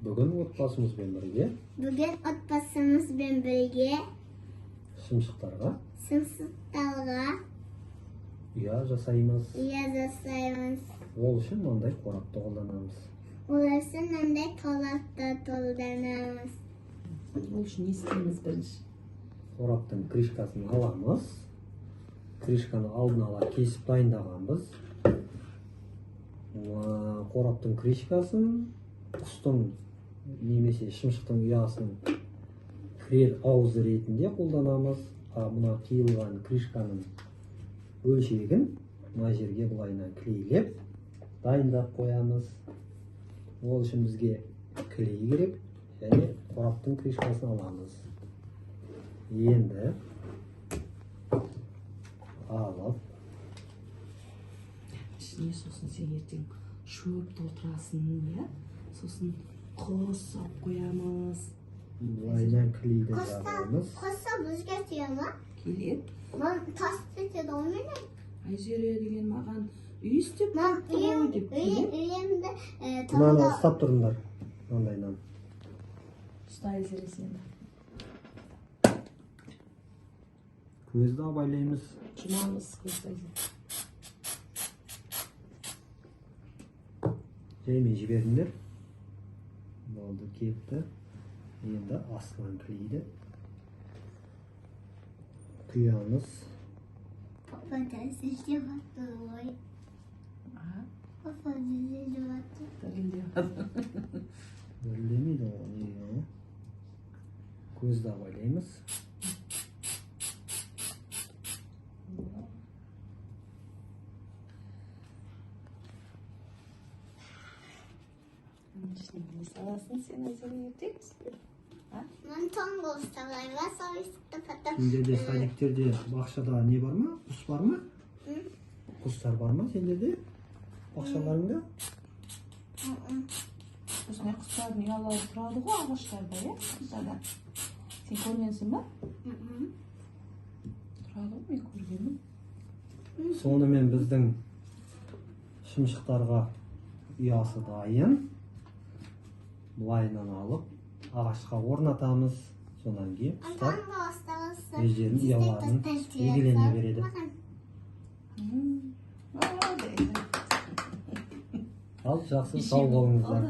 Бүгін отбасымызбен бірге шымшықтарға ұя жасаймыз. Ол үшін мынандай қорапты қолданамыз. Ол үшін не істейміз бірінші? Қораптың крышкасын аламыз. Крышканы алдын ала кесіп дайындағанбыз. Қораптың крышкасын құстың немесе шымшықтың ұясының кірер аузы ретінде қолданамыз. Мына қиылған крышканың өлшегін мына жерге былайынан клейлеп дайындап қоямыз. Ол үшін бізге клей керек және қораптың крышкасын аламыз. Енді алып ішіне сосын сен ертең шөп толтырасың, иә? Сосын құс салып қоямыз. Былайынан клейді жағамыз. Қоса бізге түйе ма? Келеді. Мам, тас кетеді ол менен. Айзере деген маған үй істеп Мам, қой деп келеді. үйімді Мынаны ұстап тұрыңдар. Мынандайынан. Ұста Айзере сені. Көзді абайлаймыз. Жұмамыз көз Айзере. Жаймен жіберіңдер. Болды, кетті. Енді астынан клейді. Құямыз. Папа тәсі деп атты ғой. Папа тәсі деп атты. Өрлемейді ғой, неге? Көзді абайлаймыз. Не саласың сен Айзере ертең? Мен таңғы ұстағайға сауыстықты патап. Сендерде садиктерде, бақшада не бар ма? Құс бар ма? Құстар бар ма сендерде? Бақшаларыңда? Осындай құстардың ұялары тұрады ғой ағаштарда, иә? Құстарда. Сен көргенсің ба? Тұрады ғой, мен көргенмін. Сонымен біздің шымшықтарға ұясы дайын. Бұлайынан алып, ағашқа орнатамыз. Содан кейін құстар өздерінің ұяларын егелене береді. Ал жақсы сау болыңыздар.